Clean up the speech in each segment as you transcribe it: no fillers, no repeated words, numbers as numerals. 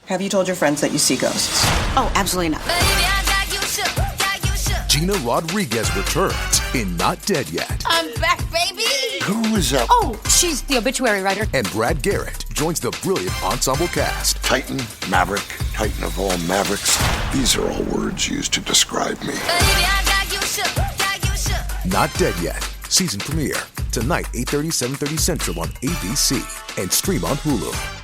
Have you told your friends that you see ghosts? Oh, absolutely not. Gina Rodriguez returns in Not Dead Yet. I'm back, baby! Who is up? Oh, she's the obituary writer. And Brad Garrett joins the brilliant ensemble cast. Titan, Maverick, Titan of all Mavericks. These are all words used to describe me. Not Dead Yet. Season premiere. Tonight, 8:30, 7:30 Central on ABC. And stream on Hulu.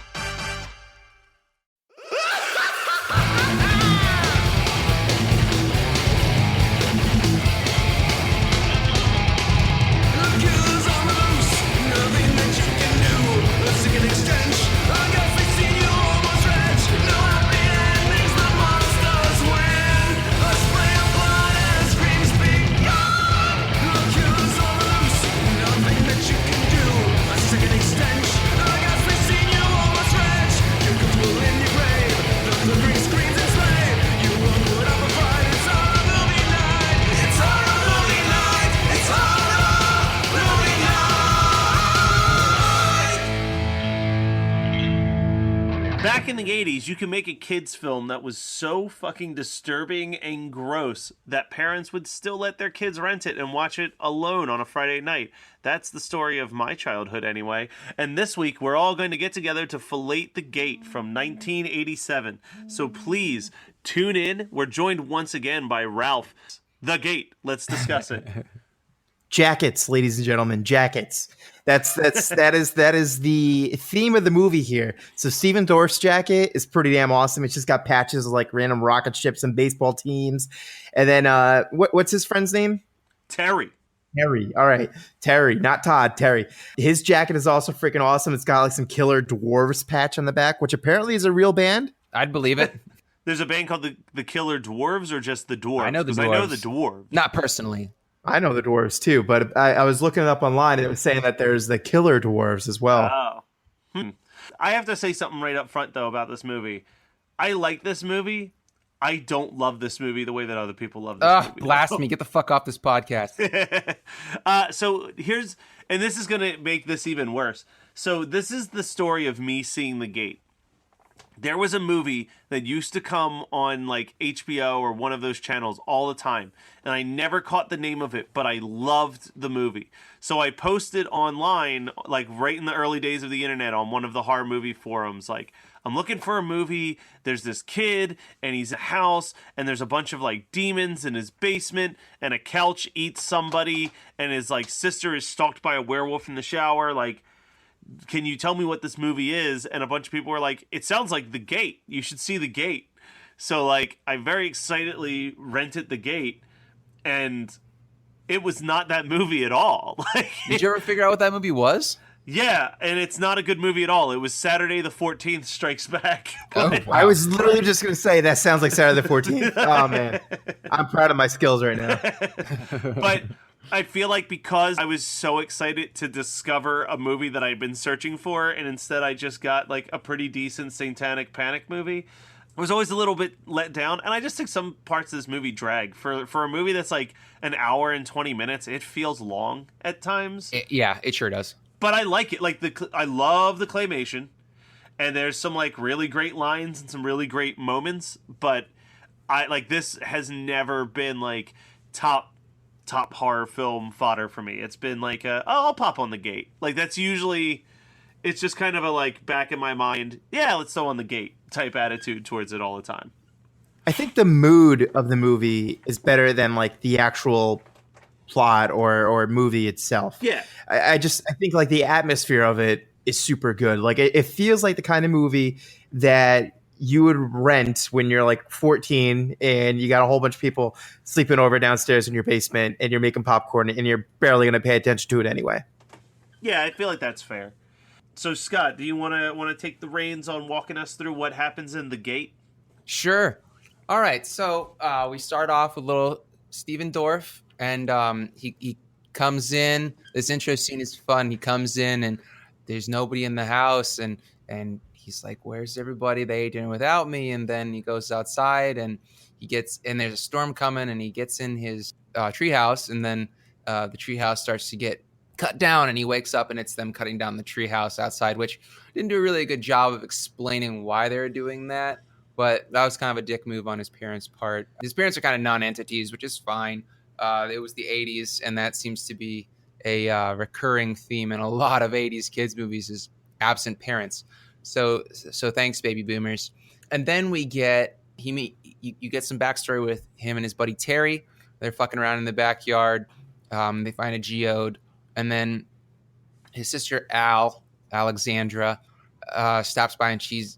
Back in the 80s, you could make a kids film that was so fucking disturbing and gross that parents would still let their kids rent it and watch it alone on a Friday night. That's the story of my childhood anyway. And this week, we're all going to get together to fillet the Gate from 1987. So please, tune in. We're joined once again by Ralph. The Gate. Let's discuss it. Jackets, ladies and gentlemen, jackets. That is the theme of the movie here. So Steven Dorff's jacket is pretty damn awesome. It's just got patches of like random rocket ships and baseball teams. And then what's his friend's name? Terry. All right. Terry, not Todd, Terry. His jacket is also freaking awesome. It's got like some Killer Dwarves patch on the back, which apparently is a real band. I'd believe it. There's a band called the Killer Dwarves or just the Dwarves? I know the Dwarves. I know the Dwarves. Not personally. I know the dwarves too, but I was looking it up online and it was saying that there's the Killer Dwarves as well. Oh. I have to say something right up front, though, about this movie. I like this movie. I don't love this movie the way that other people love this movie. Blasphemy. Get the fuck off this podcast. So here's, and this is going to make this even worse. So this is the story of me seeing The Gate. There was a movie that used to come on like HBO or one of those channels all the time, and I never caught the name of it, but I loved the movie. So I posted online, like right in the early days of the internet, on one of the horror movie forums, like, I'm looking for a movie. There's this kid, and he's a house, and there's a bunch of like demons in his basement, and a couch eats somebody, and his like sister is stalked by a werewolf in the shower. Like, can you tell me what this movie is? And a bunch of people were like, it sounds like The Gate. You should see The Gate. So like, I very excitedly rented The Gate, and it was not that movie at all. Did you ever figure out what that movie was? Yeah, and it's not a good movie at all. It was Saturday the 14th Strikes Back. Wow. I was literally just going to say that sounds like Saturday the 14th. Oh man, I'm proud of my skills right now. But I feel like because I was so excited to discover a movie that I'd been searching for, and instead I just got like a pretty decent Satanic Panic movie, I was always a little bit let down. And I just think some parts of this movie drag. For a movie that's like an hour and 20 minutes, it feels long at times. Yeah, it sure does. But I like it. Like I love the claymation, and there's some like really great lines and some really great moments. But I like, this has never been like top horror film fodder for me. It's been like I'll pop on The Gate. Like, that's usually, it's just kind of a like back in my mind, yeah, let's throw on The Gate type attitude towards it all the time. I think the mood of the movie is better than like the actual plot or movie itself. Yeah. I think like the atmosphere of it is super good. Like it feels like the kind of movie that you would rent when you're like 14 and you got a whole bunch of people sleeping over downstairs in your basement and you're making popcorn and you're barely going to pay attention to it anyway. Yeah, I feel like that's fair. So Scott, do you want to take the reins on walking us through what happens in The Gate? Sure. All right. So we start off with little Steven Dorff, and he comes in. This intro scene is fun. He comes in and there's nobody in the house, and he's like, "Where's everybody? They ate dinner without me." And then he goes outside and there's a storm coming, and he gets in his treehouse, and then the treehouse starts to get cut down, and he wakes up and it's them cutting down the treehouse outside, which didn't do a really good job of explaining why they're doing that. But that was kind of a dick move on his parents' part. His parents are kind of non-entities, which is fine. It was the 80s, and that seems to be a recurring theme in a lot of 80s kids movies is absent parents. So thanks, baby boomers. And then we get you get some backstory with him and his buddy Terry. They're fucking around in the backyard. They find a geode, and then his sister Alexandra stops by, and she's,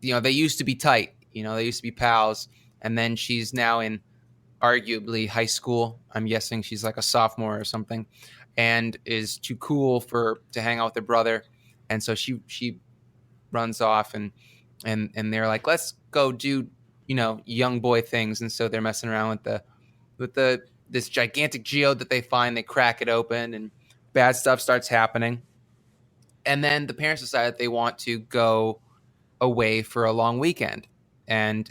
they used to be tight. They used to be pals, and then she's now in arguably high school. I'm guessing she's like a sophomore or something, and is too cool to hang out with her brother, and so she runs off, and they're like, let's go do young boy things, and so they're messing around with this gigantic geode that they find. They crack it open, and bad stuff starts happening, and then the parents decide that they want to go away for a long weekend, and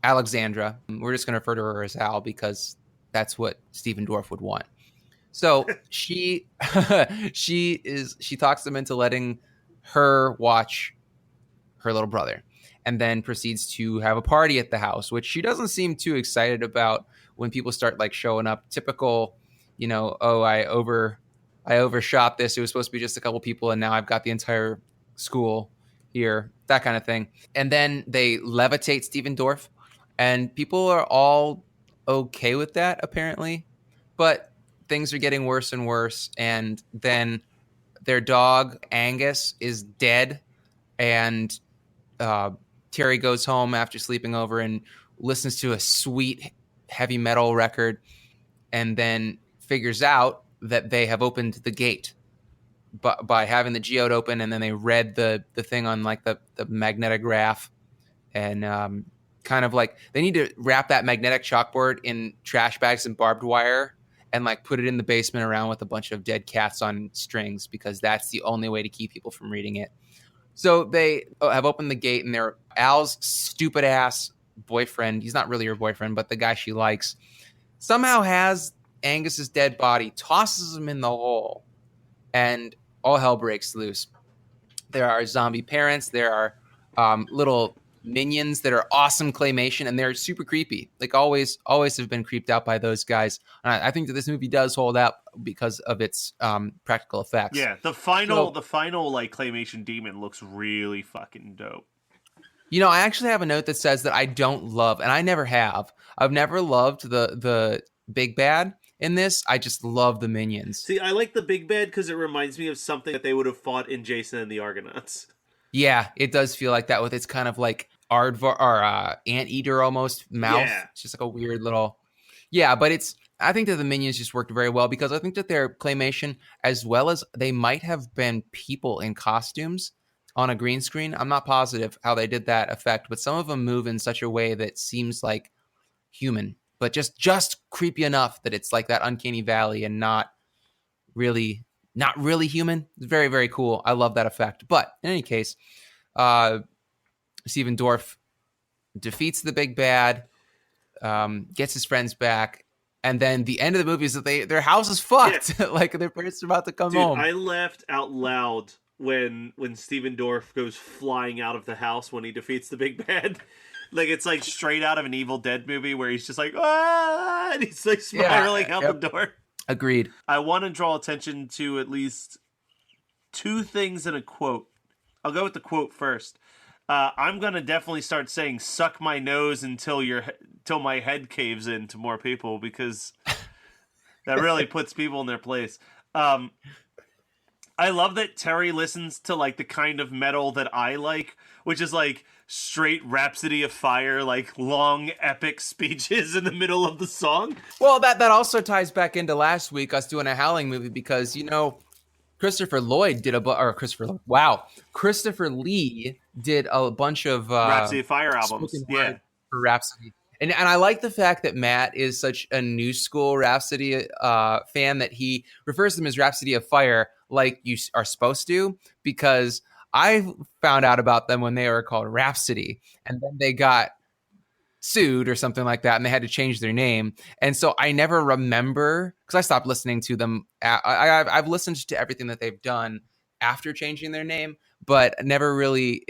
Alexandra, we're just going to refer to her as Al because that's what Stephen Dorff would want. So she talks them into letting her watch her little brother, and then proceeds to have a party at the house, which she doesn't seem too excited about when people start like showing up. Typical, I overshot this. It was supposed to be just a couple people, and now I've got the entire school here, that kind of thing. And then they levitate Stephen Dorff, and people are all okay with that apparently, but things are getting worse and worse. And then their dog Angus is dead, and Terry goes home after sleeping over and listens to a sweet heavy metal record, and then figures out that they have opened the gate by having the geode open, and then they read the thing on like the magnetic graph, and kind of like they need to wrap that magnetic chalkboard in trash bags and barbed wire and like put it in the basement around with a bunch of dead cats on strings, because that's the only way to keep people from reading it. So they have opened the gate, and they're Al's stupid ass boyfriend. He's not really her boyfriend, but the guy she likes somehow has Angus's dead body, tosses him in the hole, and all hell breaks loose. There are zombie parents. There are little minions that are awesome claymation, and they're super creepy. Like always have been creeped out by those guys. I think that this movie does hold up because of its practical effects. Yeah, the final like claymation demon looks really fucking dope. I actually have a note that says that I don't love, and I never have. I've never loved the big bad in this. I just love the minions. See, I like the big bad because it reminds me of something that they would have fought in Jason and the Argonauts. Yeah, it does feel like that with its kind of like aardvar or anteater almost mouth. Yeah. It's just like a weird little. Yeah, but I think that the minions just worked very well because I think that their claymation, as well as they might have been people in costumes on a green screen. I'm not positive how they did that effect, but some of them move in such a way that seems like human, but just creepy enough that it's like that uncanny valley and not really human. It's very, very cool. I love that effect. But in any case, Stephen Dorff defeats the big bad, gets his friends back, and then the end of the movie is that their house is fucked. Yeah. Like their parents are about to come home. I laughed out loud when Stephen Dorff goes flying out of the house when he defeats the big bad. Like it's like straight out of an Evil Dead movie where he's just like, ah, and he's like spiraling out the door. Agreed. I want to draw attention to at least two things in a quote. I'll go with the quote first. I'm going to definitely start saying suck my nose until my head caves in to more people, because that really puts people in their place. I love that Terry listens to like the kind of metal that I like, which is like straight Rhapsody of Fire, like long epic speeches in the middle of the song. Well, that also ties back into last week, us doing a Howling movie, because, Christopher Lee did a bunch of Rhapsody of Fire albums. Yeah. For Rhapsody. And I like the fact that Matt is such a new school Rhapsody fan that he refers to them as Rhapsody of Fire like you are supposed to, because I found out about them when they were called Rhapsody, and then they got sued or something like that, and they had to change their name. And so I never remember, because I stopped listening to them. I've listened to everything that they've done after changing their name, but it never really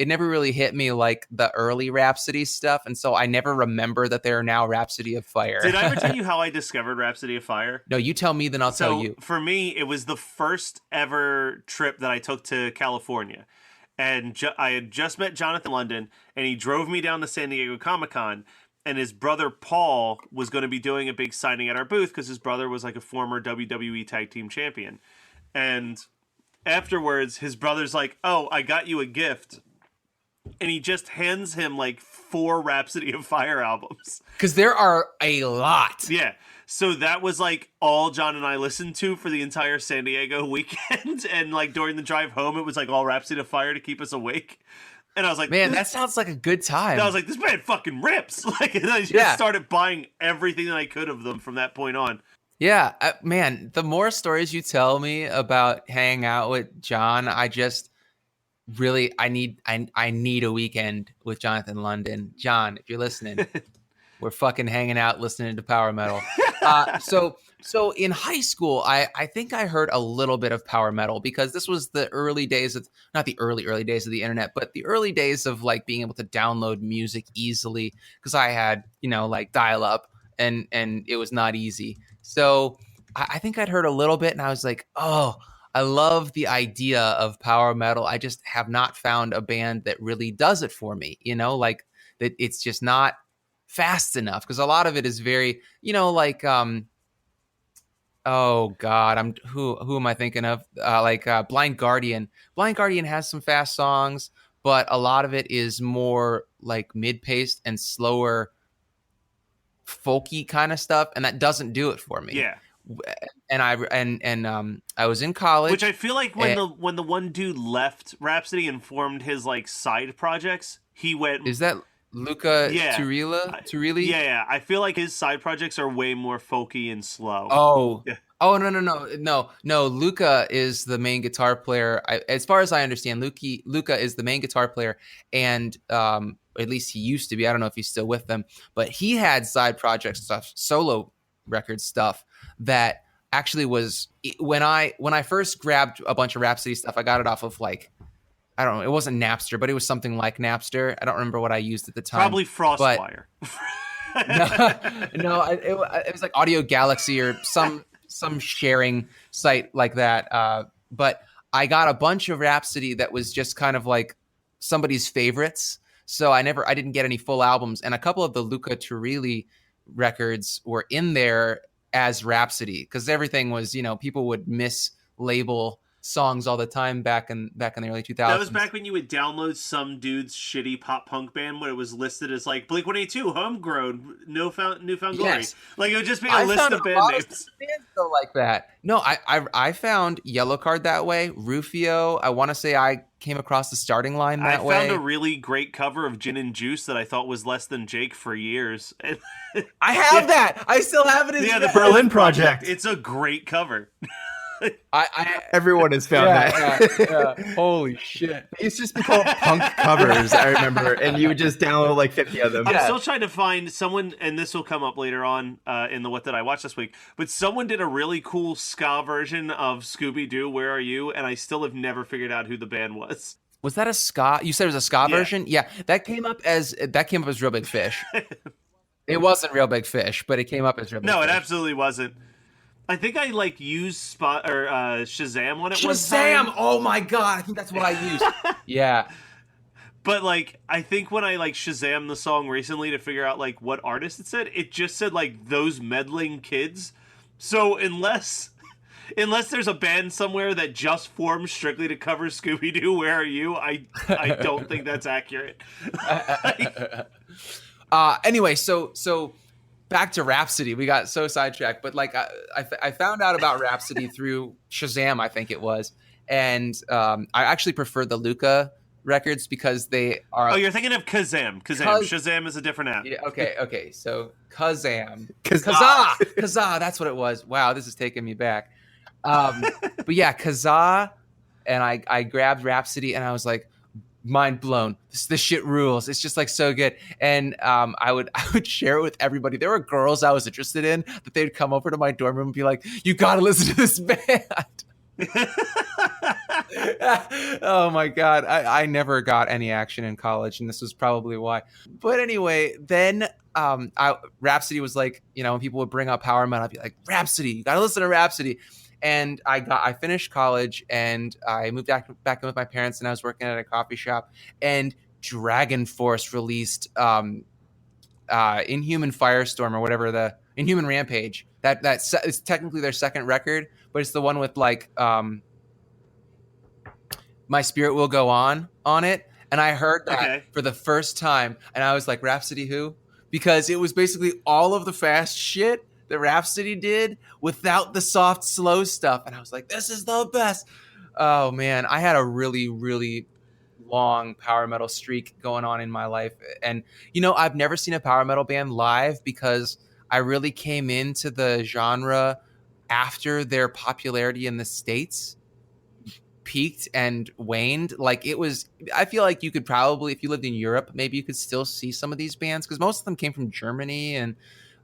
hit me like the early Rhapsody stuff. And so I never remember that they're now Rhapsody of Fire. Did I ever tell you how I discovered Rhapsody of Fire? No, you tell me, then I'll tell you. For me, it was the first ever trip that I took to California. And I had just met Jonathan London, and he drove me down to San Diego Comic-Con, and his brother Paul was going to be doing a big signing at our booth because his brother was like a former WWE Tag Team Champion. And afterwards, his brother's like, "Oh, I got you a gift." And he just hands him like 4 Rhapsody of Fire albums. Because there are a lot. Yeah. So that was like all John and I listened to for the entire San Diego weekend. And like during the drive home, it was like all Rhapsody of Fire to keep us awake. And I was like, man, that sounds like a good time. And I was like, this band fucking rips. Like, and I just started buying everything that I could of them from that point on. Yeah, man, the more stories you tell me about hanging out with John, I just really, I need a weekend with Jonathan London. John, if you're listening, we're fucking hanging out listening to power metal. So in high school, I think I heard a little bit of power metal because this was the early days of, not the early days of the internet, but the early days of like being able to download music easily because I had, like dial up and it was not easy. So I think I'd heard a little bit and I was like, oh, I love the idea of power metal. I just have not found a band that really does it for me, like that it's just not fast enough because a lot of it is very, like, oh God, who am I thinking of? Blind Guardian. Blind Guardian has some fast songs, but a lot of it is more like mid-paced and slower, folky kind of stuff, and that doesn't do it for me. Yeah. And I was in college, which I feel like when the one dude left Rhapsody and formed his like side projects, he went. Is that Luca Turilli? Yeah. I feel like his side projects are way more folky and slow. Oh. Yeah. Oh, no. Luca is the main guitar player. As far as I understand, Luca is the main guitar player, and at least he used to be. I don't know if he's still with them, but he had side project stuff, solo record stuff that actually was when I first grabbed a bunch of Rhapsody stuff. I got it off of like, I don't know, it wasn't Napster, but it was something like Napster. I don't remember what I used at the time. Probably FrostWire. It was like Audio Galaxy or some sharing site like that. But I got a bunch of Rhapsody that was just kind of like somebody's favorites. So I didn't get any full albums, and a couple of the Luca Turilli records were in there as Rhapsody because everything was, people would mislabel songs all the time back in the early 2000s. That was back when you would download some dude's shitty pop punk band when it was listed as like Blink-182, Homegrown, Newfound Glory. Yes. Like it would just be a list of band names. Bands go like that. No, I found Yellow Card that way. Rufio. I want to say I came across the Starting Line that way. I found a really great cover of Gin and Juice that I thought was less than Jake for years. I have that. I still have it. The Berlin Project. It's a great cover. Everyone has found that. Yeah. Holy shit. It used to just be called punk covers, I remember, and you would just download like 50 of them. I'm still trying to find someone, and this will come up later on in the What Did I Watch This Week, but someone did a really cool ska version of Scooby-Doo, Where Are You? And I still have never figured out who the band was. Was that a ska? You said it was a ska version? Yeah, that came up as Real Big Fish. It wasn't Real Big Fish, but it came up as Real Big Fish. No, it absolutely wasn't. I think I like used Shazam on it one time. Shazam! Oh my god, I think that's what I used. Yeah. But like I think when I like Shazam the song recently to figure out like what artist it said, it just said like Those Meddling Kids. So unless there's a band somewhere that just formed strictly to cover Scooby-Doo, Where Are You? I don't think that's accurate. Anyway, so back to Rhapsody. We got so sidetracked, but like I found out about Rhapsody through Shazam, I think it was, and I actually prefer the Luca records because they are. Oh, you're thinking of Kazam. Shazam is a different app. Yeah, okay. So Kazam, Kazaa. That's what it was. Wow, this is taking me back. But yeah, Kazaa, and I grabbed Rhapsody, and I was like, mind blown. This shit rules. It's just like so good. And I would share it with everybody. There were girls I was interested in that they'd come over to my dorm room and be like, "You gotta listen to this band." Oh my god, I never got any action in college, and this was probably why. But anyway, then Rhapsody was like, when people would bring up power metal, I'd be like, Rhapsody, you gotta listen to Rhapsody. And I finished college and I moved back in with my parents, and I was working at a coffee shop, and Dragon Force released Inhuman Firestorm, or whatever, the Inhuman Rampage. That's technically their second record, but it's the one with like My Spirit Will Go On it. And I heard that for the first time, and I was like, Rhapsody who? Because it was basically all of the fast shit that Rhapsody did without the soft, slow stuff. And I was like, this is the best. Oh, man. I had a really, really long power metal streak going on in my life. And, I've never seen a power metal band live because I really came into the genre after their popularity in the States peaked and waned. Like I feel like you could probably, if you lived in Europe, maybe you could still see some of these bands because most of them came from Germany and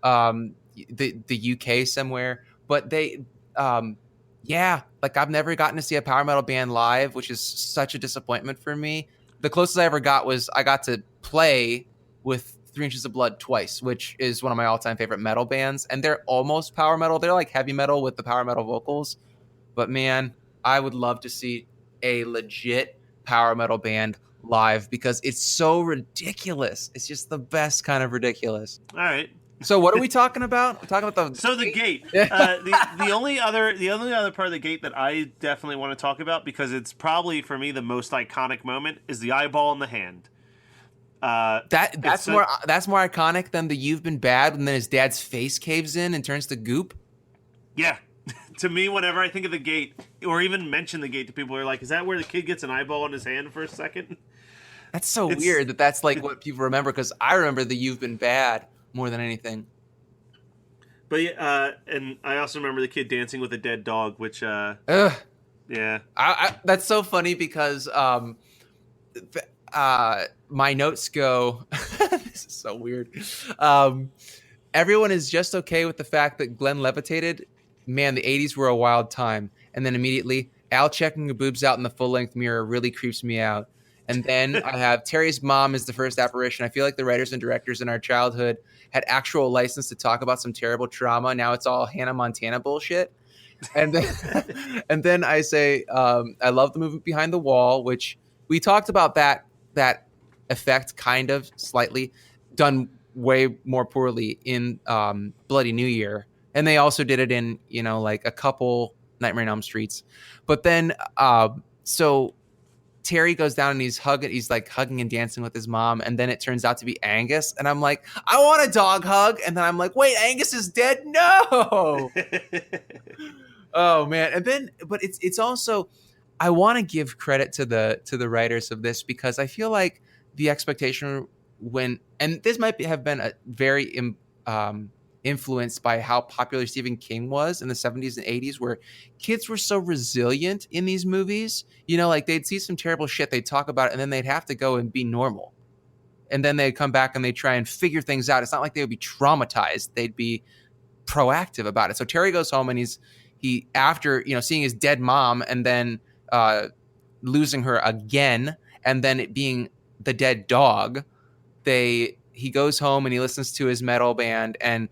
the UK somewhere. But they, like I've never gotten to see a power metal band live, which is such a disappointment for me. The closest I ever got was I got to play with 3 Inches of Blood twice, which is one of my all-time favorite metal bands. And they're almost power metal. They're like heavy metal with the power metal vocals. But man, I would love to see a legit power metal band live because it's so ridiculous. It's just the best kind of ridiculous. All right. So what are we talking about? We're talking about the gate. The only other part of the gate that I definitely want to talk about, because it's probably for me the most iconic moment, is the eyeball in the hand. That's more iconic than the "You've Been Bad" and then his dad's face caves in and turns to goop. Yeah. To me, whenever I think of the gate, or even mention the gate to people, are like, is that where the kid gets an eyeball in his hand for a second? That's so weird that's like what people remember, because I remember the "You've Been Bad" more than anything. But and I also remember the kid dancing with a dead dog, which yeah. That's so funny because my notes go, this is so weird. Everyone is just okay with the fact that Glenn levitated. Man, the 80s were a wild time. And then immediately, Al checking her boobs out in the full-length mirror really creeps me out. And then I have Terry's mom is the first apparition. I feel like the writers and directors in our childhood had actual license to talk about some terrible trauma. Now it's all Hannah Montana bullshit. And then, and then I say, I love the movement behind the wall, which we talked about that effect kind of slightly done way more poorly in Bloody New Year. And they also did it in, like a couple Nightmare on Elm Streets. But then, so Terry goes down and he's like hugging and dancing with his mom. And then it turns out to be Angus. And I'm like, I want a dog hug. And then I'm like, wait, Angus is dead? No. Oh, man. And then, but it's also, I want to give credit to the writers of this, because I feel like the expectation and this might have been a very influenced by how popular Stephen King was in the 70s and 80s, where kids were so resilient in these movies. Like they'd see some terrible shit, they'd talk about it, and then they'd have to go and be normal. And then they'd come back and they'd try and figure things out. It's not like they would be traumatized. They'd be proactive about it. So Terry goes home and he after, seeing his dead mom and then losing her again, and then it being the dead dog, he goes home and he listens to his metal band, and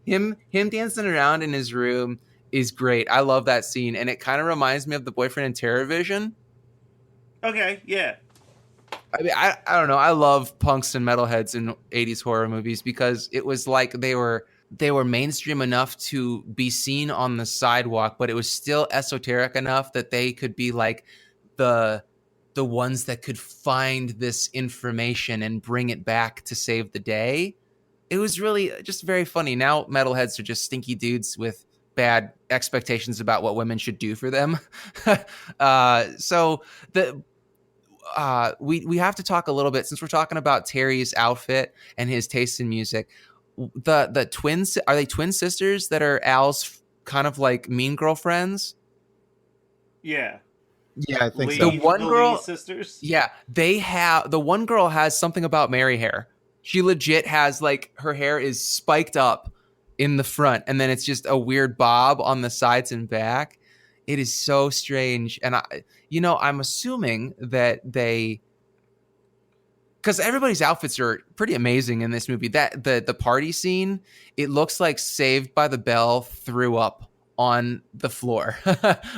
him dancing around in his room is great. I love that scene, and it kind of reminds me of The Boyfriend in Terrorvision. Okay, yeah. I mean, I don't know. I love punks and metalheads in 80s horror movies because it was like they were mainstream enough to be seen on the sidewalk, but it was still esoteric enough that they could be like the ones that could find this information and bring it back to save the day. It was really just very funny. Now metalheads are just stinky dudes with bad expectations about what women should do for them. So we have to talk a little bit, since we're talking about Terry's outfit and his taste in music. The twins, are they twin sisters that are Al's kind of like mean girlfriends? Yeah. Yeah, I think Lee, so. The one girl- Lee sisters. Yeah, the one girl has something about Mary hair. She legit has like her hair is spiked up in the front, and then it's just a weird bob on the sides and back. It is so strange, and I'm assuming that because everybody's outfits are pretty amazing in this movie. That the party scene, it looks like Saved by the Bell threw up on the floor.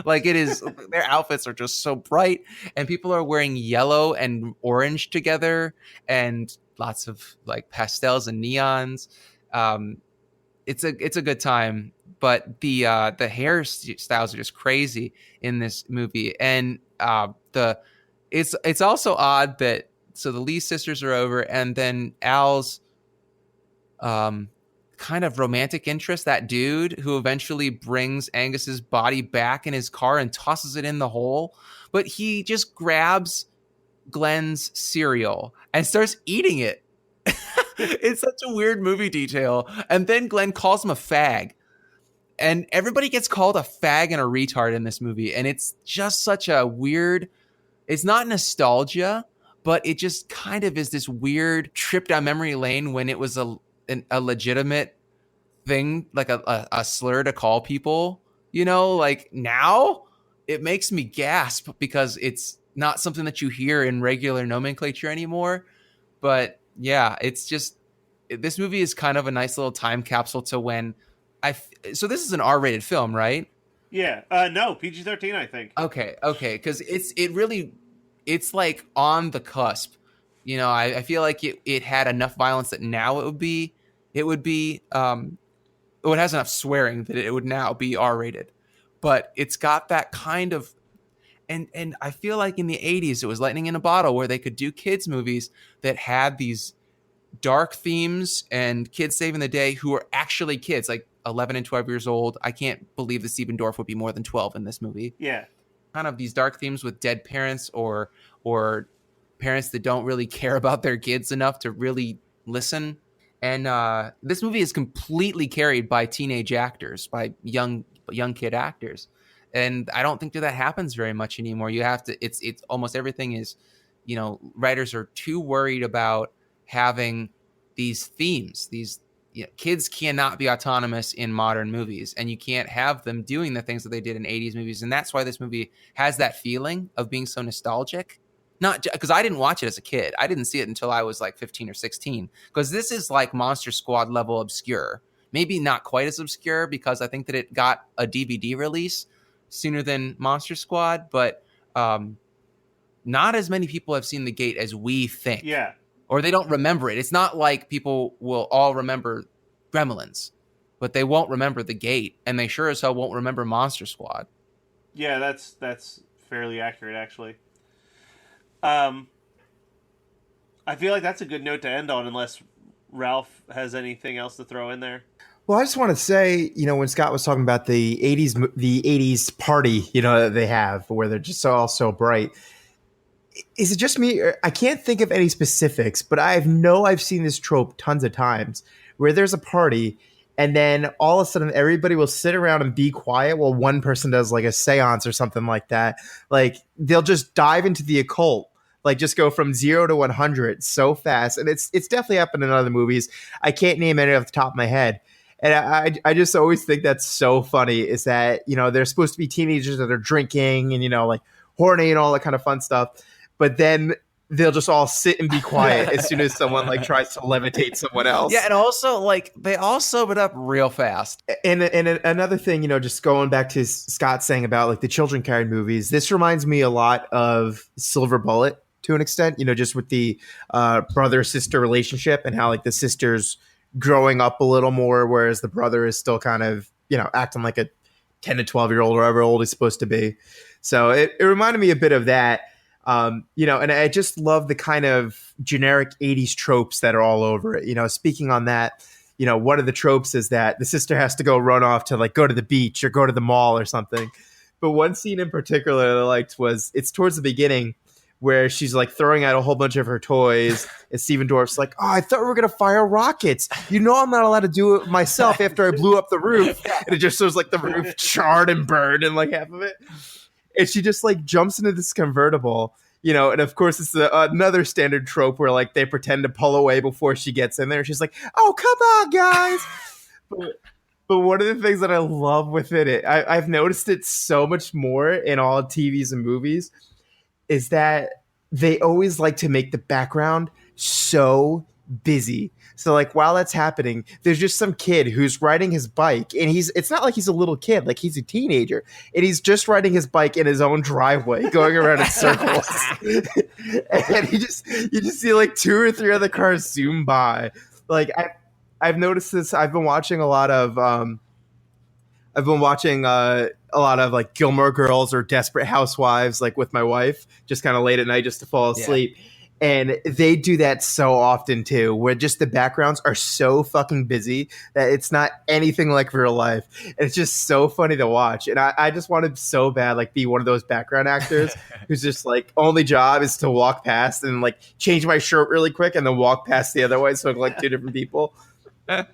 Like it is, their outfits are just so bright, and people are wearing yellow and orange together, and lots of like pastels and neons. It's a good time, but the hairstyles are just crazy in this movie, and it's also odd that so the Lee sisters are over, and then Al's kind of romantic interest, that dude who eventually brings Angus's body back in his car and tosses it in the hole, but he just grabs Glenn's cereal and starts eating it. It's such a weird movie detail. And then Glenn calls him a fag. And everybody gets called a fag and a retard in this movie. And it's just such a weird, it's not nostalgia, but it just kind of is this weird trip down memory lane when it was a legitimate thing, like a slur to call people, like now it makes me gasp because it's not something that you hear in regular nomenclature anymore. But yeah, it's just, this movie is kind of a nice little time capsule to when so this is an R-rated film, right? Yeah. No, PG-13, I think. Okay. Because it's like on the cusp. I feel like it had enough violence that now it has enough swearing that it would now be R-rated. But it's got that kind of, and I feel like in the 80s it was lightning in a bottle where they could do kids movies that had these dark themes and kids saving the day who are actually kids, like 11 and 12 years old. I can't believe that Stephen Dorff would be more than 12 in this movie. Yeah. Kind of these dark themes with dead parents or parents that don't really care about their kids enough to really listen. And this movie is completely carried by teenage actors, by young kid actors. And I don't think that happens very much anymore. You have to, it's almost everything is, writers are too worried about having these themes. These kids cannot be autonomous in modern movies, and you can't have them doing the things that they did in 80s movies. And that's why this movie has that feeling of being so nostalgic. Not because I didn't watch it as a kid. I didn't see it until I was like 15 or 16, because this is like Monster Squad level obscure. Maybe not quite as obscure because I think that it got a DVD release sooner than Monster Squad, but not as many people have seen The Gate as we think. Yeah. Or they don't remember it. It's not like people will all remember Gremlins, but they won't remember The Gate, and they sure as hell won't remember Monster Squad. Yeah, that's fairly accurate, actually. I feel like that's a good note to end on, unless Ralph has anything else to throw in there. Well, I just want to say, when Scott was talking about the 80s party, that they have where they're just all so bright. Is it just me? I can't think of any specifics, but I've seen this trope tons of times where there's a party and then all of a sudden everybody will sit around and be quiet while one person does like a seance or something like that. Like they'll just dive into the occult, like just go from 0 to 100 so fast. And it's definitely happened in other movies. I can't name any off the top of my head. And I just always think that's so funny is that, they're supposed to be teenagers that are drinking and, like horny and all that kind of fun stuff. But then they'll just all sit and be quiet as soon as someone like tries to levitate someone else. Yeah, and also like they all sobered up real fast. And another thing, just going back to Scott saying about like the children carried movies, this reminds me a lot of Silver Bullet to an extent, just with the brother-sister relationship and how like the sister's growing up a little more, whereas the brother is still kind of, acting like a 10 to 12-year-old or however old he's supposed to be. So it reminded me a bit of that. And I just love the kind of generic 80s tropes that are all over it. Speaking on that, one of the tropes is that the sister has to go run off to like go to the beach or go to the mall or something. But one scene in particular that I liked it's towards the beginning where she's like throwing out a whole bunch of her toys. And Stephen Dorff's like, oh, I thought we were going to fire rockets. I'm not allowed to do it myself after I blew up the roof. And it just shows like the roof charred and burned and like half of it. and she just like jumps into this convertible, you know, and of course it's another standard trope where like they pretend to pull away before she gets in there. She's like, "Oh, come on, guys!" but one of the things that I love within it, I've noticed it so much more in all TVs and movies, is that they always like to make the background so busy. So like while that's happening, there's just some kid who's riding his bike, and it's not like he's a little kid, like he's a teenager, and he's just riding his bike in his own driveway, going around in circles. And you just see like 2 or 3 other cars zoom by. Like I've noticed this. I've been watching a lot of like Gilmore Girls or Desperate Housewives, like with my wife, just kind of late at night just to fall asleep. Yeah. And they do that so often too, where just the backgrounds are so fucking busy that it's not anything like real life. And it's just so funny to watch. And I just wanted so bad, like be one of those background actors who's just like only job is to walk past and like change my shirt really quick and then walk past the other way. So I look like 2 different people. But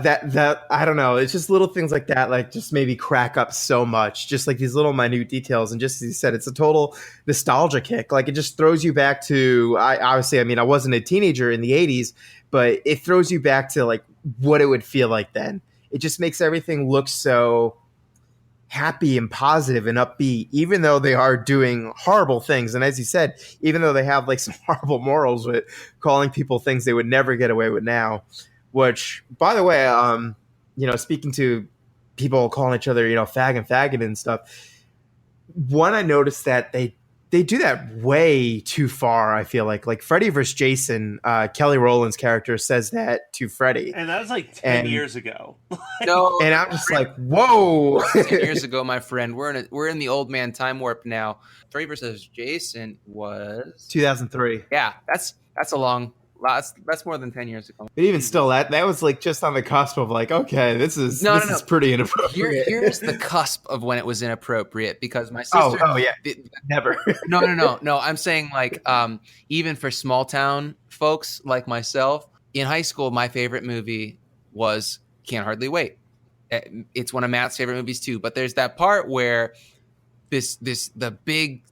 that I don't know, it's just little things like that, like just maybe crack up so much, just like these little minute details. And just as you said, it's a total nostalgia kick. Like it just throws you back to, I wasn't a teenager in the 80s, but it throws you back to like what it would feel like then. It just makes everything look so happy and positive and upbeat, even though they are doing horrible things. And as you said, even though they have like some horrible morals with calling people things they would never get away with now, which, by the way, speaking to people calling each other, faggot and stuff, one, I noticed that they do that way too far. I feel like Freddy vs. Jason, Kelly Rowland's character says that to Freddy. And that was like 10 years ago. No, and I'm just like, whoa. 10 years ago, my friend. We're in the old man time warp now. Freddy vs. Jason was 2003. Yeah, that's that's more than 10 years ago. But even still, that was like just on the cusp of like, okay, this is pretty inappropriate. Here's the cusp of when it was inappropriate, because my sister. Oh yeah, never. No. I'm saying like even for small town folks like myself, in high school, my favorite movie was Can't Hardly Wait. It's one of Matt's favorite movies too. But there's that part where the big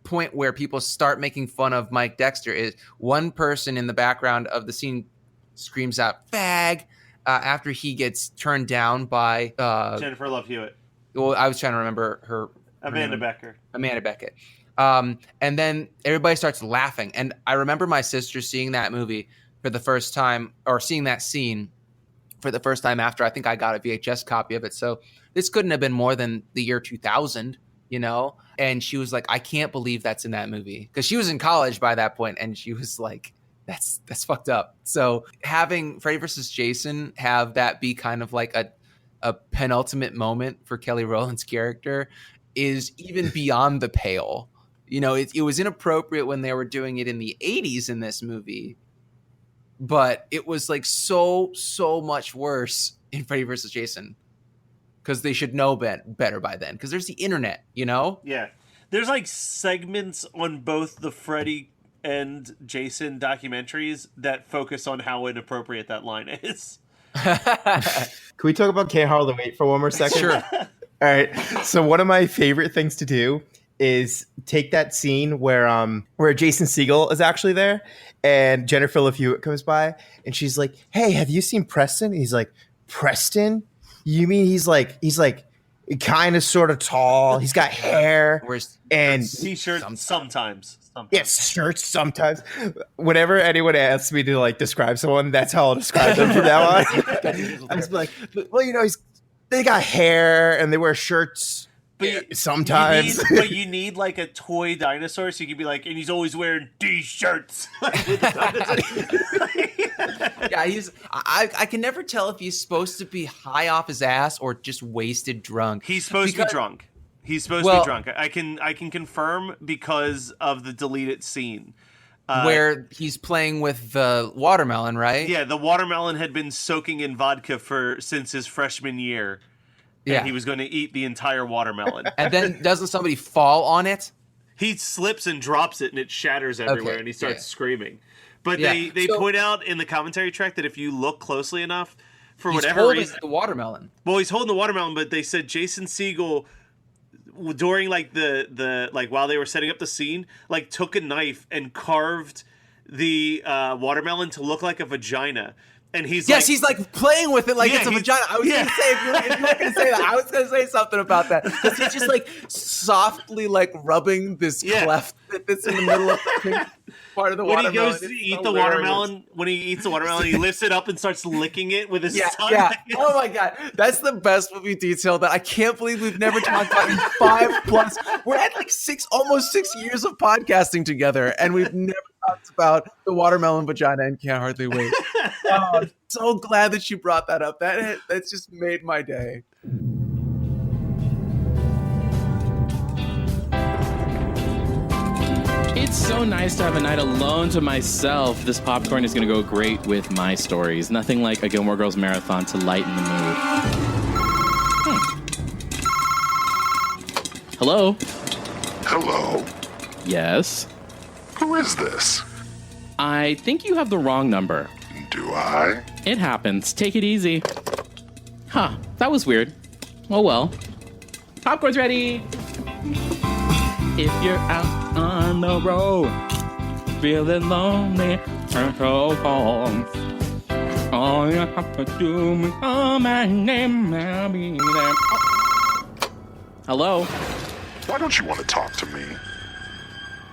point where people start making fun of Mike Dexter is one person in the background of the scene screams out "fag" after he gets turned down by Jennifer Love Hewitt. Well, I was trying to remember her Amanda Becker. Amanda Beckett. And then everybody starts laughing. And I remember my sister seeing that movie for the first time, or seeing that scene for the first time after I think I got a VHS copy of it. So this couldn't have been more than the year 2000, And she was like, I can't believe that's in that movie. Because she was in college by that point, and she was like, that's fucked up. So having Freddy vs. Jason have that be kind of like a penultimate moment for Kelly Rowland's character is even beyond the pale. It was inappropriate when they were doing it in the 80s in this movie, but it was like so much worse in Freddy vs. Jason. Because they should know better by then. Because there's the internet, Yeah. There's like segments on both the Freddy and Jason documentaries that focus on how inappropriate that line is. Can we talk about Can't Hardly Wait for one more second? Sure. All right. So one of my favorite things to do is take that scene where Jason Segel is actually there and Jennifer Love Hewitt comes by and she's like, "Hey, have you seen Preston?" And he's like, "Preston? You mean he's like kind of sort of tall. He's got hair and t-shirts sometimes. Yes, shirts sometimes. Whenever anyone asks me to like describe someone, that's how I'll describe them from now on. I'm just like, well, they got hair and they wear shirts. But sometimes. You need like a toy dinosaur, so you can be like, and he's always wearing t-shirts. Yeah, I can never tell if he's supposed to be high off his ass or just wasted drunk. He's supposed to be drunk. He's supposed to be drunk. I can confirm because of the deleted scene. Where he's playing with the watermelon, right? Yeah, the watermelon had been soaking in vodka since his freshman year. Yeah. And he was going to eat the entire watermelon. And then doesn't somebody fall on it? He slips and drops it and it shatters everywhere and he starts screaming. But they point out in the commentary track that if you look closely enough, for whatever reason, the watermelon. Well, he's holding the watermelon, but they said Jason Segel during like the like while they were setting up the scene, like took a knife and carved the watermelon to look like a vagina. And he's he's like playing with it like it's a vagina. I was gonna say, if you're not gonna say that, I was gonna say something about that because he's just like softly like rubbing this cleft that's in the middle of the part of the when watermelon. He goes to eat the watermelon, when he eats the watermelon, he lifts it up and starts licking it with his tongue. Yeah. Oh my god, that's the best movie detail that I can't believe we've never talked about in 5+. We're at like almost 6 years of podcasting together, and we've never talked about the watermelon vagina and Can't Hardly Wait. I'm so glad that you brought that up. That's just made my day. It's so nice to have a night alone to myself. This popcorn is going to go great with my stories. Nothing like a Gilmore Girls marathon to lighten the mood. Hello? Hello? Yes? Who is this? I think you have the wrong number. Do I? It happens. Take it easy. Huh, that was weird. Oh well. Popcorn's ready! If you're out on the road, feeling lonely, turn to home. All you have to do is call my name, I'll be there. Oh. Hello? Why don't you want to talk to me?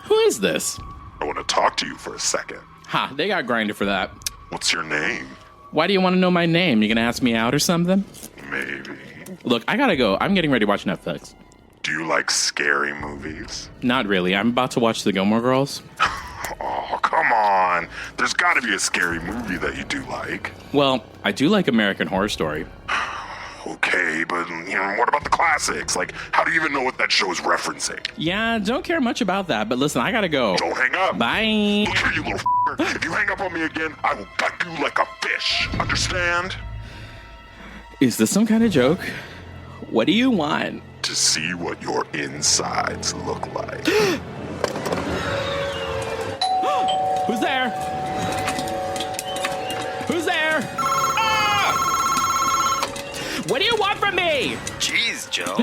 Who is this? I want to talk to you for a second. Ha, they got Grindr for that. What's your name? Why do you want to know my name? You gonna ask me out or something? Maybe. Look, I gotta go. I'm getting ready to watch Netflix. Do you like scary movies? Not really. I'm about to watch the Gilmore Girls. Oh, come on. There's got to be a scary movie that you do like. Well, I do like American Horror Story. Okay, but, what about the classics? Like, how do you even know what that show is referencing? Yeah, don't care much about that, but listen, I gotta go. Don't hang up. Bye. Look here, you little f***er. If you hang up on me again, I will gut you like a fish. Understand? Is this some kind of joke? What do you want? To see what your insides look like. Who's there? Who's there? Ah! What do you want from me? Jeez, Joe.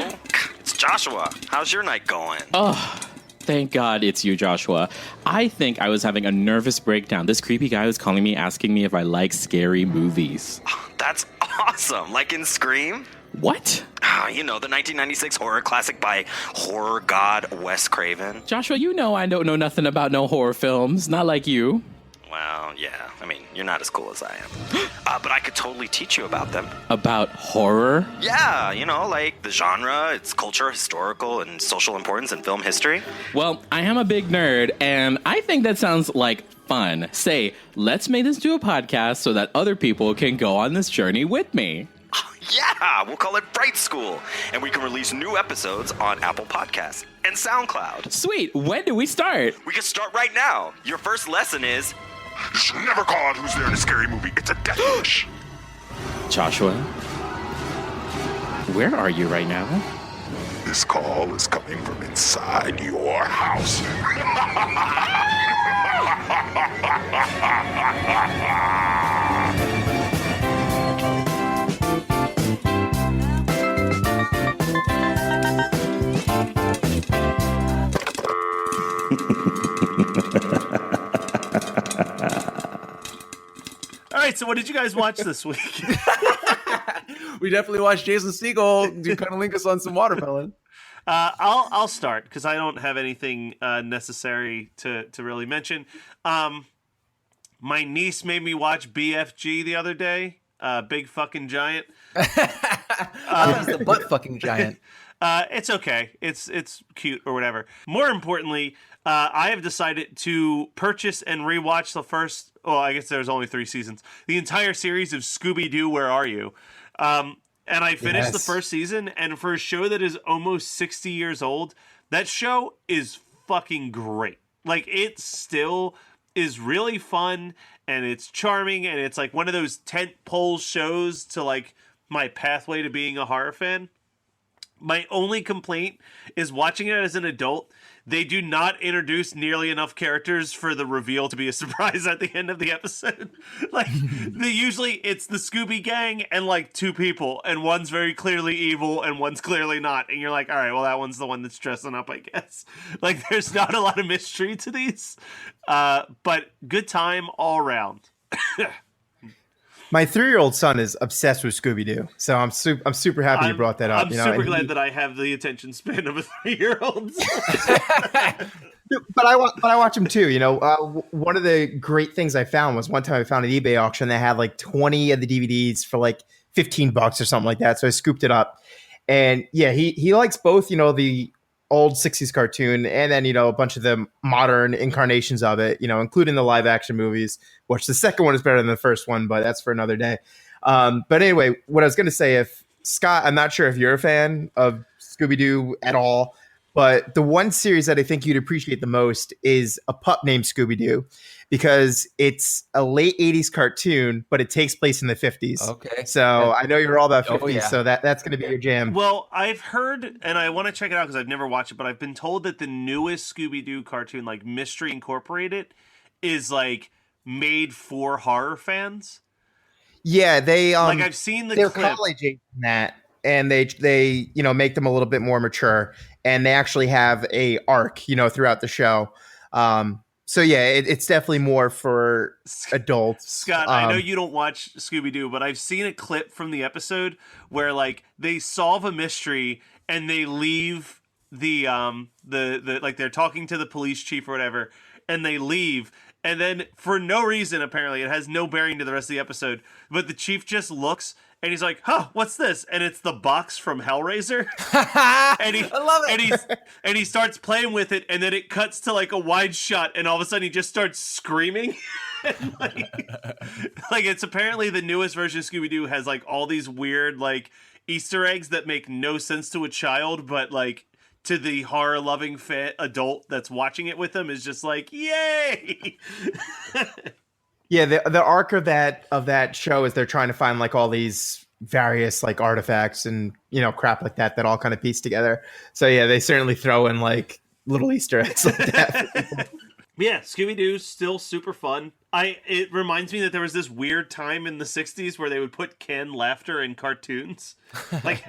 It's Joshua. How's your night going? Oh, thank God it's you, Joshua. I think I was having a nervous breakdown. This creepy guy was calling me, asking me if I like scary movies. That's awesome. Like in Scream? What? The 1996 horror classic by horror god Wes Craven. Joshua, you know I don't know nothing about no horror films. Not like you. Well, yeah. I mean, you're not as cool as I am. But I could totally teach you about them. About horror? Yeah, like the genre, its culture, historical, and social importance in film history. Well, I am a big nerd, and I think that sounds like fun. Say, let's make this into a podcast so that other people can go on this journey with me. Yeah, we'll call it Bright School, and we can release new episodes on Apple Podcasts and SoundCloud. Sweet. When do we start? We can start right now. Your first lesson is... You should never call out who's there in a scary movie. It's a death wish. Joshua, where are you right now? This call is coming from inside your house. All right, so what did you guys watch this week? We definitely watched Jason Segel do kind of link us on some watermelon. I'll start because I don't have anything necessary to really mention. My niece made me watch BFG the other day. Big fucking giant. It's the butt fucking giant. It's okay. It's cute or whatever. More importantly, I have decided to purchase and rewatch the first. Well, I guess there's only 3 seasons. The entire series of Scooby-Doo, Where Are You? And I finished the first season, and for a show that is almost 60 years old, that show is fucking great. Like, it still is really fun, and it's charming, and it's like one of those tent pole shows to like my pathway to being a horror fan. My only complaint is watching it as an adult. They do not introduce nearly enough characters for the reveal to be a surprise at the end of the episode. Like, usually it's the Scooby Gang and like two people, and one's very clearly evil and one's clearly not. And you're like, all right, well, that one's the one that's dressing up, I guess. Like, there's not a lot of mystery to these, but good time all around. My 3-year-old son is obsessed with Scooby-Doo, so I'm super happy you brought that up. I'm super glad that I have the attention span of a 3-year-old. But I watch him too. One of the great things I found was one time I found an eBay auction that had like 20 of the DVDs for like $15 or something like that. So I scooped it up, and yeah, he likes both. The old 60s cartoon and then a bunch of the modern incarnations of it, including the live action movies, which the second one is better than the first one, but that's for another day. But anyway, what I was going to say, if Scott, I'm not sure if you're a fan of Scooby-Doo at all, but the one series that I think you'd appreciate the most is A Pup Named Scooby-Doo, because it's a late 80s cartoon, but it takes place in the 50s. Okay. So I know you're all about 50s, Oh, yeah. so that's going to be your jam. Well, I've heard, and I want to check it out because I've never watched it, but I've been told that the newest Scooby-Doo cartoon, like Mystery Incorporated, is like made for horror fans. Yeah, they like I've seen the they're clip. college age in that, and they make them a little bit more mature, and they actually have a arc throughout the show. So yeah, it's definitely more for adults. Scott, I know you don't watch Scooby-Doo, but I've seen a clip from the episode where like they solve a mystery and they leave the like they're talking to the police chief or whatever, and they leave. And then for no reason, apparently, it has no bearing to the rest of the episode, but the chief just looks and he's like, "Huh, what's this?" And it's the box from Hellraiser. And I love it. And he starts playing with it, and then it cuts to like a wide shot, and all of a sudden he just starts screaming. And, like it's apparently the newest version of Scooby-Doo has like all these weird like Easter eggs that make no sense to a child, but like to the horror-loving adult that's watching it with them is just like, yay! Yeah, the arc of that show is they're trying to find like all these various like artifacts and crap like that all kind of piece together. So yeah, they certainly throw in like little Easter eggs like that. Yeah, Scooby-Doo's still super fun. It reminds me that there was this weird time in the 60s where they would put canned laughter in cartoons. Like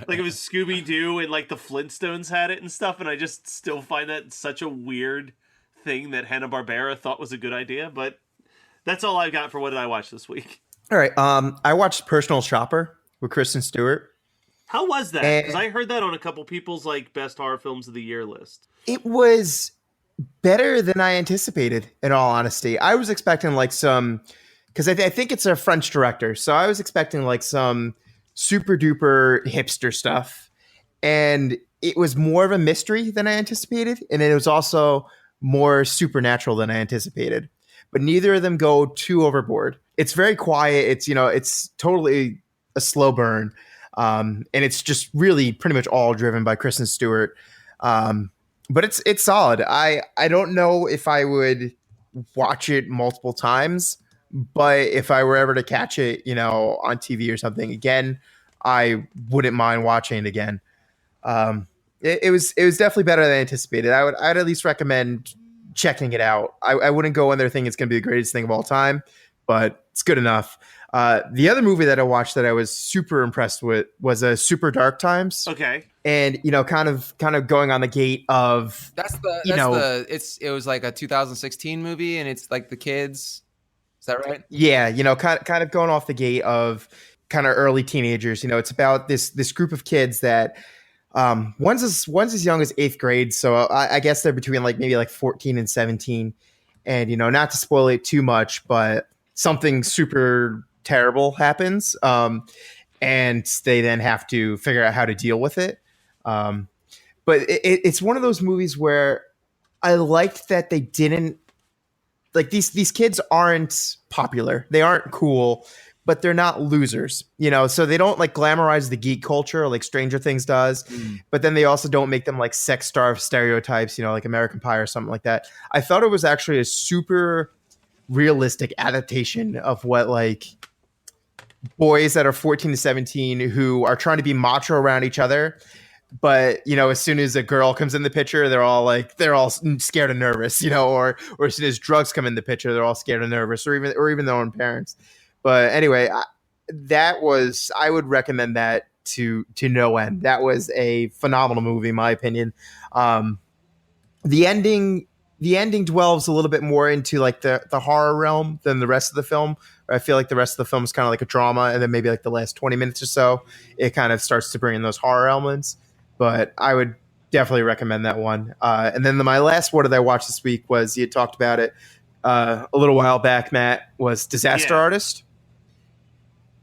it was Scooby-Doo and like the Flintstones had it and stuff, and I just still find that such a weird thing that Hanna-Barbera thought was a good idea, but that's all I got for what did I watch this week. All right, I watched Personal Shopper with Kristen Stewart. How was that? Because I heard that on a couple people's like best horror films of the year list. It was better than I anticipated, in all honesty. I was expecting like some, because I think it's a French director, so I was expecting like some super duper hipster stuff, and it was more of a mystery than I anticipated, and it was also more supernatural than I anticipated. But neither of them go too overboard. It's very quiet. It's totally a slow burn, and it's just really pretty much all driven by Kristen Stewart. But it's solid. I don't know if I would watch it multiple times, but if I were ever to catch it, on TV or something again, I wouldn't mind watching it again. It was definitely better than I anticipated. I'd at least recommend checking it out. I wouldn't go in there thinking it's going to be the greatest thing of all time, but it's good enough. The other movie that I watched that I was super impressed with was Super Dark Times. Okay. And kind of going on the gate of it was like a 2016 movie, and it's like the kids. Is that right? Yeah, kind of going off the gate of kind of early teenagers. It's about this group of kids that one's as young as 8th grade, so I guess they're between like maybe like 14 and 17. And not to spoil it too much, but something super terrible happens, and they then have to figure out how to deal with it. But it's one of those movies where I liked that they didn't like these kids aren't popular, they aren't cool, but they're not losers, so they don't like glamorize the geek culture like Stranger Things does, but then they also don't make them like sex starved stereotypes, like American Pie or something like that. I thought it was actually a super realistic adaptation of what like boys that are 14 to 17 who are trying to be macho around each other, but as soon as a girl comes in the picture, they're all scared and nervous, or as soon as drugs come in the picture, they're all scared and nervous, or even their own parents. But anyway, I would recommend that to no end. That was a phenomenal movie, in my opinion. The ending dwells a little bit more into like the horror realm than the rest of the film. I feel like the rest of the film is kind of like a drama, and then maybe like the last 20 minutes or so, it kind of starts to bring in those horror elements. But I would definitely recommend that one. And then my last one that I watched this week was, you had talked about it a little while back, Matt, was Disaster Artist.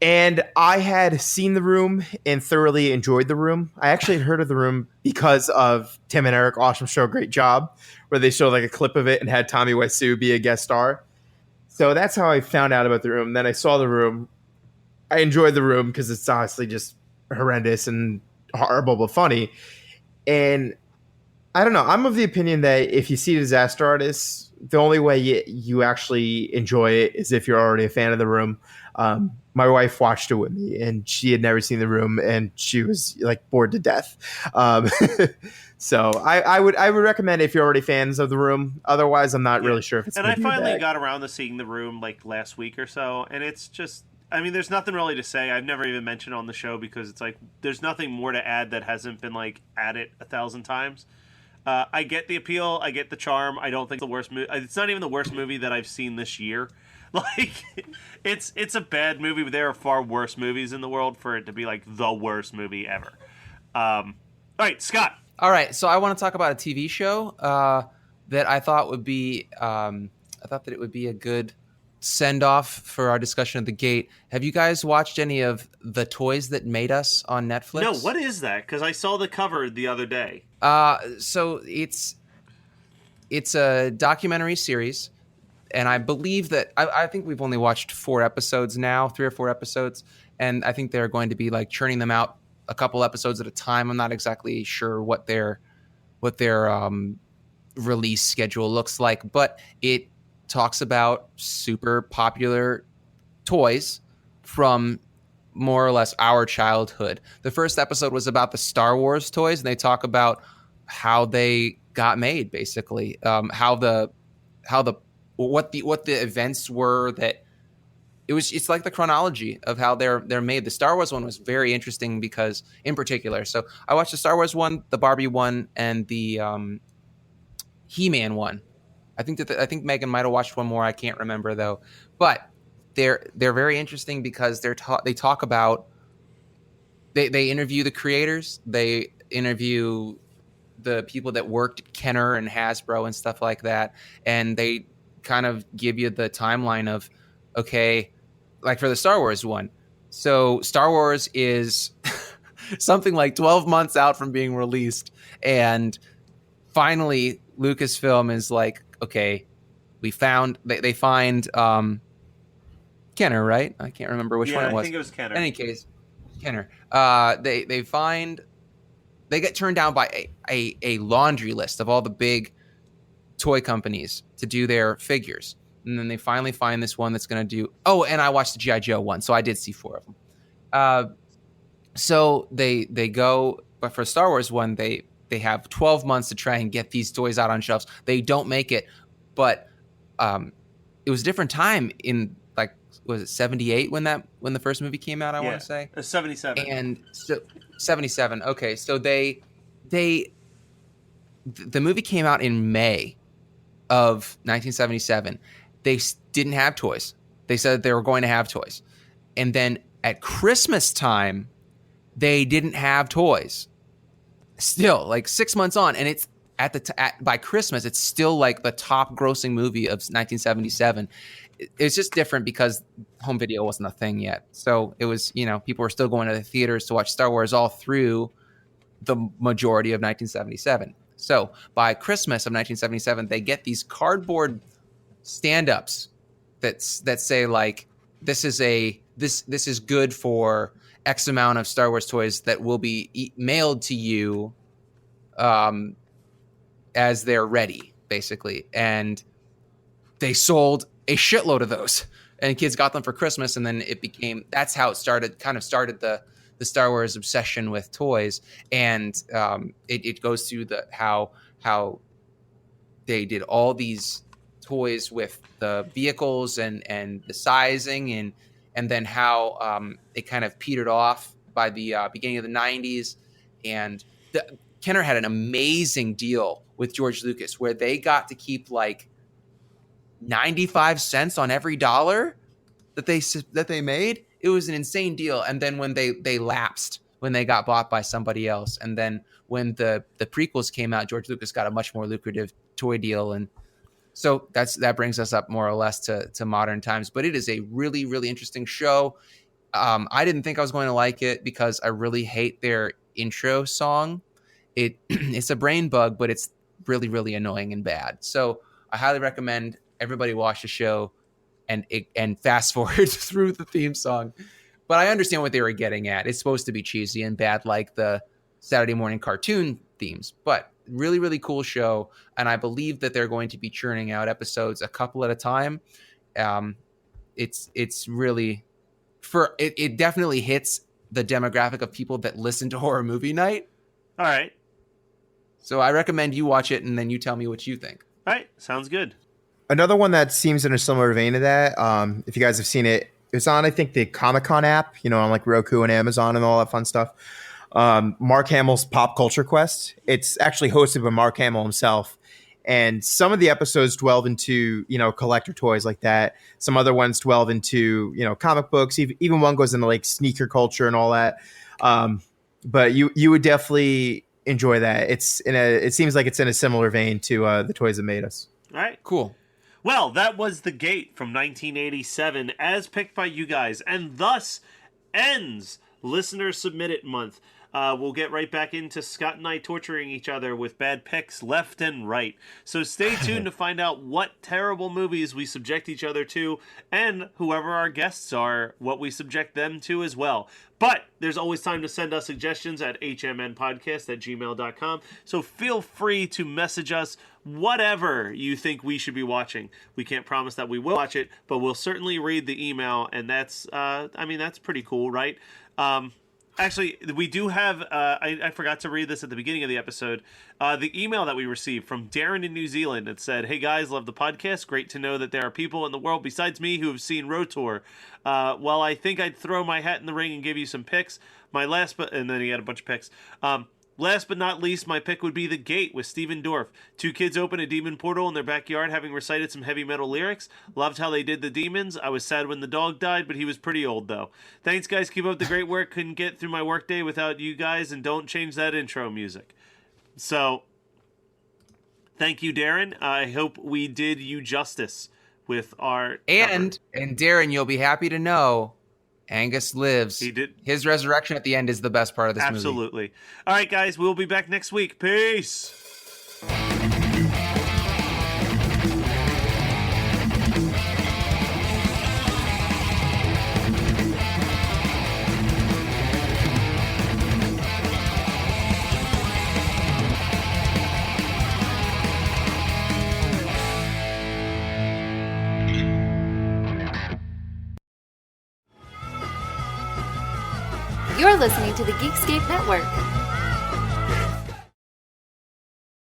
And I had seen The Room and thoroughly enjoyed The Room. I actually had heard of The Room because of Tim and Eric Awesome Show, Great Job, where they showed like a clip of it and had Tommy Wiseau be a guest star. So that's how I found out about The Room. Then I saw The Room. I enjoyed The Room because it's honestly just horrendous and horrible but funny. And I don't know. I'm of the opinion that if you see Disaster Artist, the only way you actually enjoy it is if you're already a fan of The Room. My wife watched it with me, and she had never seen The Room, and she was like bored to death. So I would recommend if you're already fans of The Room. Otherwise, I'm not really sure if it's. And I finally got around to seeing The Room like last week or so, and it's just. I mean, there's nothing really to say. I've never even mentioned on the show because it's like there's nothing more to add that hasn't been like added 1,000 times. I get the appeal. I get the charm. I don't think the worst movie. It's not even the worst movie that I've seen this year. Like, it's a bad movie, but there are far worse movies in the world for it to be like the worst movie ever. All right, Scott. All right, so I want to talk about a TV show that I thought would be. I thought that it would be a good send off for our discussion of The Gate. Have you guys watched any of The Toys That Made Us on Netflix? No, what is that? Because I saw the cover the other day. So it's a documentary series, and I believe that I think we've only watched 4 episodes now, 3 or 4 episodes, and I think they're going to be like churning them out a couple episodes at a time. I'm not exactly sure what their release schedule looks like, but it talks about super popular toys from more or less our childhood. The first episode was about the Star Wars toys, and they talk about how they got made, basically, what the events were that it's like the chronology of how they're made. The Star Wars one was very interesting because, in particular, so I watched the Star Wars one, the Barbie one, and the He-Man one. I think Megan might have watched one more. I can't remember though. But they're very interesting because they talk about they interview the creators, they interview the people that worked at Kenner and Hasbro and stuff like that, and they kind of give you the timeline of, okay, like for the Star Wars one. So Star Wars is something like 12 months out from being released, and finally Lucasfilm is like, okay, they find Kenner, right? I can't remember which one it was. I think it was Kenner. In any case, Kenner. They get turned down by a laundry list of all the big toy companies to do their figures. And then they finally find this one that's going to do... Oh, and I watched the G.I. Joe one, so I did see 4 of them. So they go... But for Star Wars one, they have 12 months to try and get these toys out on shelves. They don't make it, but it was a different time in, like, was it 78 when the first movie came out, I want to say? 77. And so 77. Okay, so the movie came out in May of 1977. They didn't have toys. They said they were going to have toys. And then at Christmas time, they didn't have toys. Still, like 6 months on, and it's by Christmas, it's still like the top grossing movie of 1977. It's just different because home video wasn't a thing yet. So it was, people were still going to the theaters to watch Star Wars all through the majority of 1977. So by Christmas of 1977, they get these cardboard stand-ups that say like, this is good for X amount of Star Wars toys that will be mailed to you as they're ready, basically. And they sold a shitload of those, and kids got them for Christmas. And then that's how it started, kind of started the Star Wars obsession with toys, and it goes through how they did all these toys with the vehicles and the sizing and then how it kind of petered off by the beginning of the 90s. And Kenner had an amazing deal with George Lucas where they got to keep like 95 cents on every dollar that they made. It was an insane deal. And then when they lapsed, when they got bought by somebody else, and then when the prequels came out, George Lucas got a much more lucrative toy deal. And so that brings us up more or less to modern times. But it is a really, really interesting show. I didn't think I was going to like it because I really hate their intro song. It's a brain bug, but it's really, really annoying and bad. So I highly recommend everybody watch the show and fast forward through the theme song. But I understand what they were getting at. It's supposed to be cheesy and bad like the Saturday morning cartoon themes, but really, really cool show. And I believe that they're going to be churning out episodes a couple at a time. It's really it definitely hits the demographic of people that listen to Horror Movie Night. All right. So I recommend you watch it and then you tell me what you think. All right. Sounds good. Another one that seems in a similar vein to that, if you guys have seen it, it's on, I think, the Comic-Con app, on like Roku and Amazon and all that fun stuff. Mark Hamill's Pop Culture Quest. It's actually hosted by Mark Hamill himself. And some of the episodes delve into, collector toys like that. Some other ones delve into, comic books. Even one goes into like sneaker culture and all that. But you would definitely enjoy that. It seems like it's in a similar vein to the Toys That Made Us. All right. Cool. Well, that was The Gate from 1987 as picked by you guys, and thus ends Listener Submitted Month. We'll get right back into Scott and I torturing each other with bad picks left and right. So stay tuned to find out what terrible movies we subject each other to, and whoever our guests are, what we subject them to as well. But there's always time to send us suggestions at hmnpodcast@gmail.com. So feel free to message us whatever you think we should be watching. We can't promise that we will watch it, but we'll certainly read the email, and that's pretty cool, right? Actually, we do have, I forgot to read this at the beginning of the episode, the email that we received from Darren in New Zealand. It said, "Hey guys, love the podcast. Great to know that there are people in the world besides me who have seen Rotor. Well, I think I'd throw my hat in the ring and give you some picks. And then he had a bunch of picks. Last but not least, my pick would be The Gate with Steven Dorff. Two kids open a demon portal in their backyard having recited some heavy metal lyrics. Loved how they did the demons. I was sad when the dog died, but he was pretty old, though. Thanks, guys. Keep up the great work. Couldn't get through my workday without you guys, and don't change that intro music." So, thank you, Darren. I hope we did you justice with our... And Darren, you'll be happy to know... Angus lives. He did. His resurrection at the end is the best part of this movie. Absolutely. All right, guys, we'll be back next week. Peace. You're listening to the Geekscape Network.